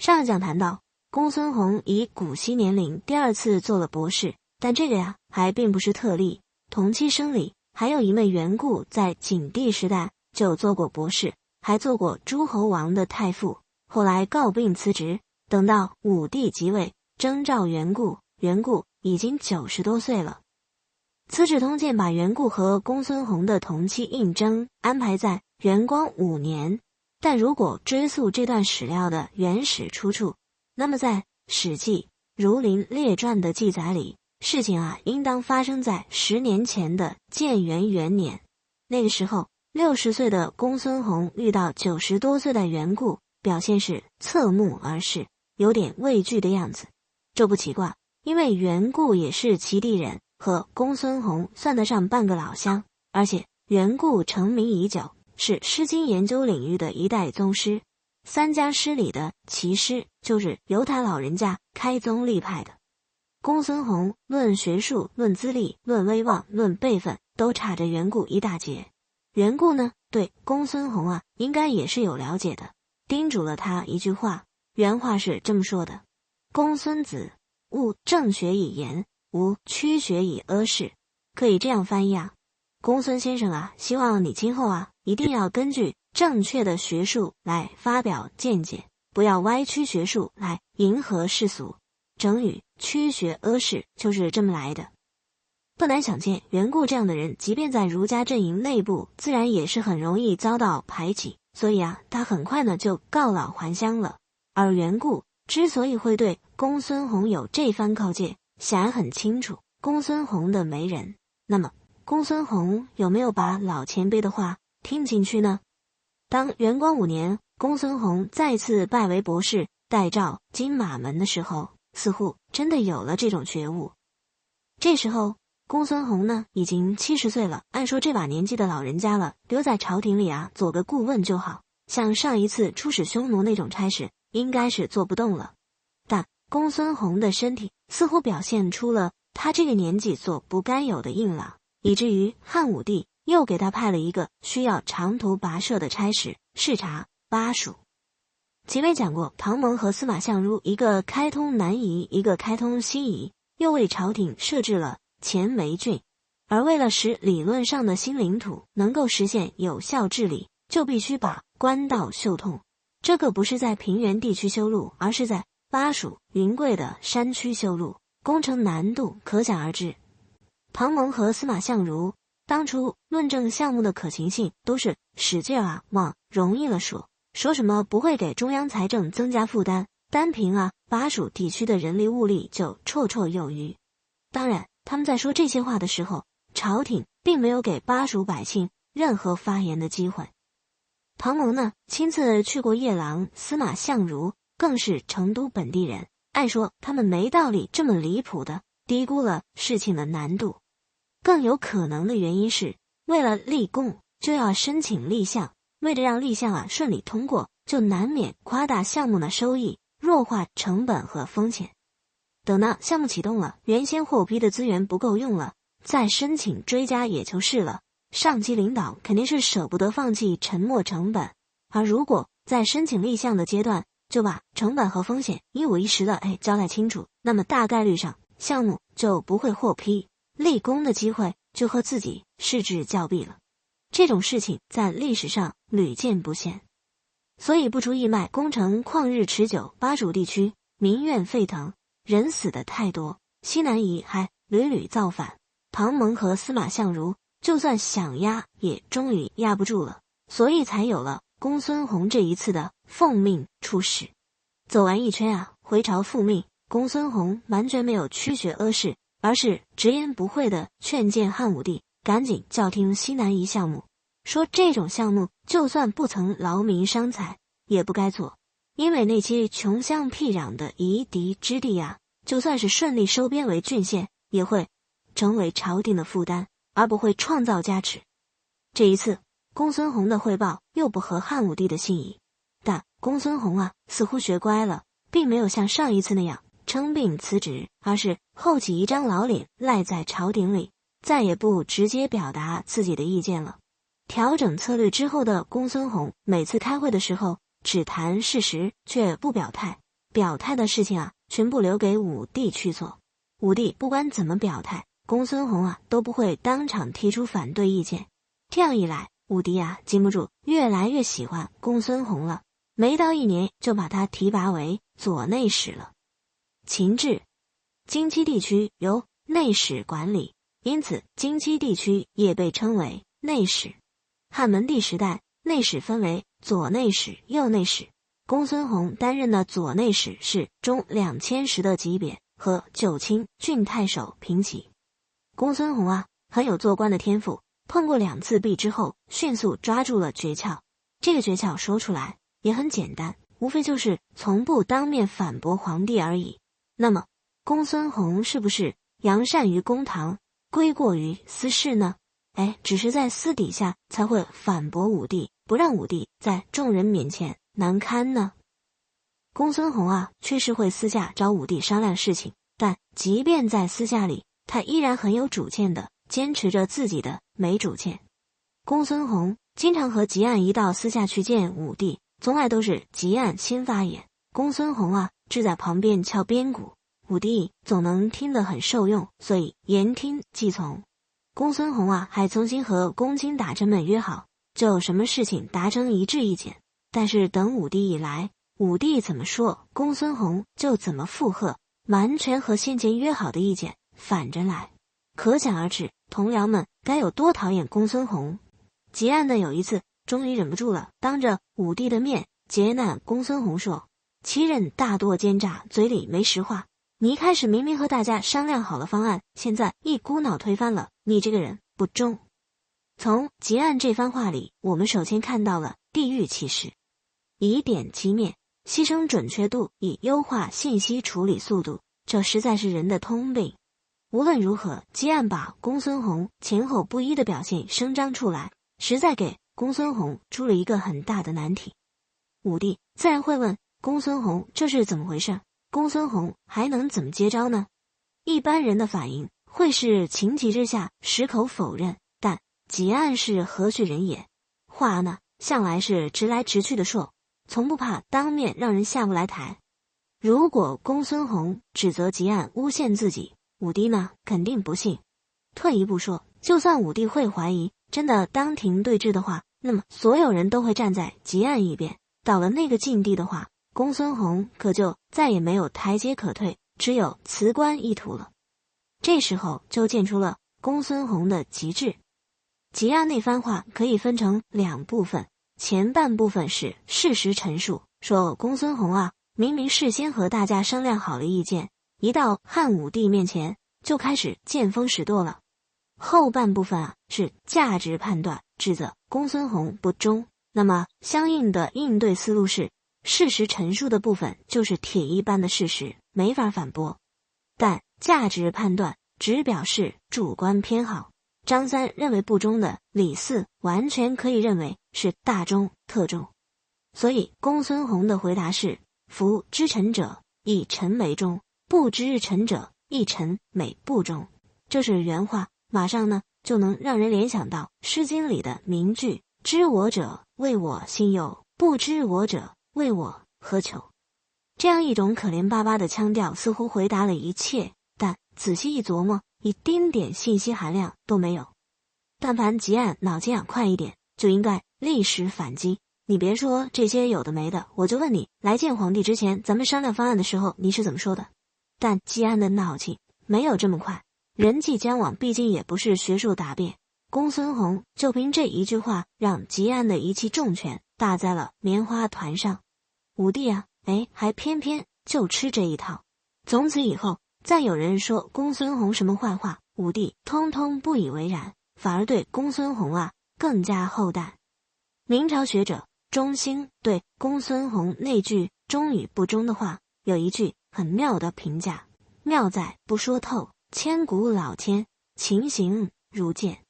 上一讲谈到，公孙弘以古稀年龄第二次做了博士，但这个还并不是特例。同期生里还有一位袁固在景帝时代就做过博士，还做过诸侯王的太傅，后来告病辞职，等到武帝即位，征召袁固，袁固已经90多岁了。《资治通鉴》把袁固和公孙弘的同期应征安排在元光5年，但如果追溯这段史料的原始出处，那么在《史记·儒林列传》的记载里，事情应当发生在10年前的建元元年。那个时候60岁的公孙弘遇到90多岁的袁固，表现是侧目而视，有点畏惧的样子。这不奇怪，因为袁固也是齐地人，和公孙弘算得上半个老乡，而且袁固成名已久，是《诗经》研究领域的一代宗师。3家诗里的齐诗就是由他老人家开宗立派的。公孙弘论学术、论资历、论威望、论辈分，都差着袁固一大截。袁固呢，对公孙弘应该也是有了解的，叮嘱了他一句话，原话是这么说的：公孙子，勿正学以言，无曲学以阿事。可以这样翻译公孙先生希望你今后一定要根据正确的学术来发表见解，不要歪曲学术来迎合世俗。整语曲学阿事就是这么来的。不难想见，袁固这样的人，即便在儒家阵营内部，自然也是很容易遭到排挤，所以他很快呢就告老还乡了。而袁固之所以会对公孙弘有这番告诫，显然很清楚公孙弘的为人。那么公孙弘有没有把老前辈的话听进去呢？当元光5年，公孙弘再次拜为博士，代召金马门的时候，似乎真的有了这种觉悟。这时候公孙弘呢已经70岁了，按说这把年纪的老人家了，留在朝廷里做个顾问就好，像上一次出使匈奴那种差事应该是做不动了。但公孙弘的身体似乎表现出了他这个年纪所不该有的硬朗，以至于汉武帝又给他派了一个需要长途跋涉的差事，视察巴蜀。前面讲过，庞蒙和司马相如一个开通南夷，一个开通西夷，又为朝廷设置了前梅郡。而为了使理论上的新领土能够实现有效治理，就必须把官道修通。这个不是在平原地区修路，而是在巴蜀、云贵的山区修路，工程难度可想而知。庞蒙和司马相如当初论证项目的可行性，都是使劲往容易了说什么不会给中央财政增加负担，单凭巴蜀地区的人力物力就绰绰有余。当然他们在说这些话的时候，朝廷并没有给巴蜀百姓任何发言的机会。庞蒙呢亲自去过夜郎，司马相如更是成都本地人，按说他们没道理这么离谱的低估了事情的难度。更有可能的原因是，为了立功就要申请立项，为了让立项顺利通过，就难免夸大项目的收益，弱化成本和风险。等到项目启动了，原先获批的资源不够用了，再申请追加也就是了。上级领导肯定是舍不得放弃沉没成本，而如果在申请立项的阶段就把成本和风险一五一十的交代清楚，那么大概率上项目就不会获批，立功的机会就和自己失之交臂了。这种事情在历史上屡见不鲜，所以不出意外，工程旷日持久，巴蜀地区民怨沸腾，人死的太多，西南夷还屡屡造反。庞蒙和司马相如就算想压也终于压不住了，所以才有了公孙弘这一次的奉命出使。走完一圈回朝复命，公孙弘完全没有曲学阿事，而是直言不讳地劝谏汉武帝赶紧叫停西南夷项目，说这种项目就算不曾劳民伤财也不该做，因为那些穷乡僻壤的夷狄之地就算是顺利收编为郡县，也会成为朝廷的负担，而不会创造加持。这一次公孙弘的汇报又不合汉武帝的心意，但公孙弘似乎学乖了，并没有像上一次那样称病辞职，而是厚起一张老脸赖在朝廷里，再也不直接表达自己的意见了。调整策略之后的公孙弘每次开会的时候只谈事实却不表态，表态的事情啊，全部留给武帝去做。武帝不管怎么表态，公孙弘啊都不会当场提出反对意见。这样一来，武帝啊禁不住越来越喜欢公孙弘了，没到1年就把他提拔为左内史了。秦制，荆畿地区由内史管理，因此荆畿地区也被称为内史。汉文帝时代，内史分为左内史、右内史。公孙弘担任的左内史是中2000石的级别，和九卿、郡太守平齐。公孙弘啊，很有做官的天赋，碰过2次壁之后，迅速抓住了诀窍。这个诀窍说出来也很简单，无非就是从不当面反驳皇帝而已。那么，公孙弘是不是扬善于公堂，归过于私事呢？只是在私底下才会反驳武帝，不让武帝在众人面前难堪呢？公孙弘啊，确实会私下找武帝商量事情，但即便在私下里，他依然很有主见的坚持着自己的没主见。公孙弘经常和汲黯一道私下去见武帝，从来都是汲黯先发言，公孙弘啊只在旁边敲边鼓，武帝总能听得很受用，所以言听计从。公孙弘啊还重新和公卿大臣们约好，就什么事情达成一致意见。但是等武帝一来，武帝怎么说，公孙弘就怎么附和，完全和先前约好的意见反着来。可想而知，同僚们该有多讨厌公孙弘。汲黯的有一次终于忍不住了，当着武帝的面劫难公孙弘说：其人大多奸诈，嘴里没实话。你一开始明明和大家商量好了方案，现在一股脑推翻了，你这个人不忠。从汲黯这番话里，我们首先看到了地域歧视，以点击面，牺牲准确度以优化信息处理速度，这实在是人的通病。无论如何，汲黯把公孙弘前后不一的表现声张出来，实在给公孙弘出了一个很大的难题。武帝自然会问公孙弘这是怎么回事，公孙弘还能怎么接招呢？一般人的反应会是情急之下矢口否认，但汲黯是何许人也，话呢向来是直来直去的说，从不怕当面让人下不来台。如果公孙弘指责汲黯诬陷自己，武帝呢肯定不信。退一步说，就算武帝会怀疑真的当庭对质的话，那么所有人都会站在汲黯一边。到了那个境地的话，公孙弘可就再也没有台阶可退，只有辞官一途了。这时候就见出了公孙弘的极致。汲黯那番话可以分成2部分，前半部分是事实陈述，说公孙弘啊，明明事先和大家商量好了意见，一到汉武帝面前就开始见风使舵了。后半部分啊是价值判断，指责公孙弘不忠。那么相应的应对思路是，事实陈述的部分就是铁一般的事实，没法反驳。但价值判断只表示主观偏好，张三认为不忠的，李四完全可以认为是大忠特忠。所以公孙弘的回答是：夫知臣者，以臣为忠；不知臣者，以臣美不忠。这是原话，马上呢就能让人联想到《诗经》里的名句：知我者，谓我心忧；不知我者，谓我何求。这样一种可怜巴巴的腔调似乎回答了一切，但仔细一琢磨，一丁点信息含量都没有。但凡汲黯脑筋眼快一点，就应该立时反击。你别说这些有的没的，我就问你，来见皇帝之前，咱们商量方案的时候，你是怎么说的？但汲黯的脑筋没有这么快，人际交往毕竟也不是学术答辩。公孙弘就凭这一句话，让汲黯的一记重拳打在了棉花团上。武帝啊，还偏偏就吃这一套。从此以后，再有人说公孙弘什么坏话，武帝通通不以为然，反而对公孙弘啊更加厚待。明朝学者钟兴对公孙弘那句忠与不忠的话有一句很妙的评价：妙在不说透，千古老天，情形如见。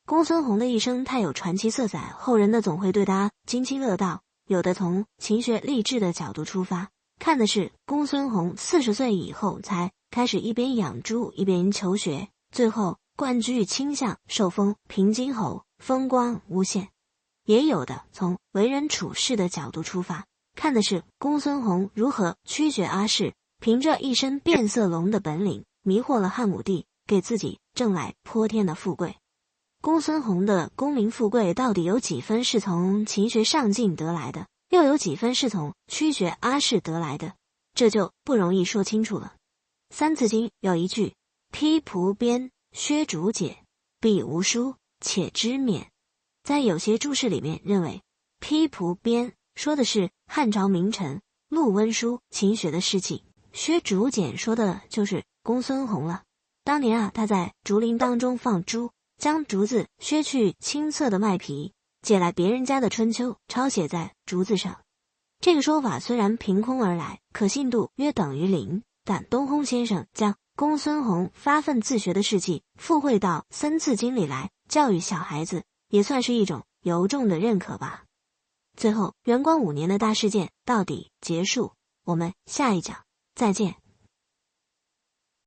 公孙弘的一生太有传奇色彩，后人呢总会对他津津乐道。有的从勤学励志的角度出发，看的是公孙弘40岁以后才开始一边养猪一边求学，最后冠居卿相，受封平津侯，风光无限。也有的从为人处事的角度出发，看的是公孙弘如何驱绝阿氏，凭着一身变色龙的本领迷惑了汉武帝，给自己挣来泼天的富贵。公孙弘的功名富贵到底有几分是从勤学上进得来的，又有几分是从驱绝阿氏得来的，这就不容易说清楚了。三字经有一句披蒲鞭，削竹简，必无书，且知勉。在有些注释里面认为披蒲鞭说的是汉朝名臣陆温书勤学的事迹，削竹简说的就是公孙弘了。当年他在竹林当中放猪，将竹子削去青涩的麦皮，借来别人家的春秋抄写在竹子上。这个说法虽然凭空而来，可信度约等于零，但东烘先生将公孙弘发奋自学的事迹附会到三字经里来教育小孩子，也算是一种由衷的认可吧。最后，元光5年的大事件到底结束，我们下一讲再见。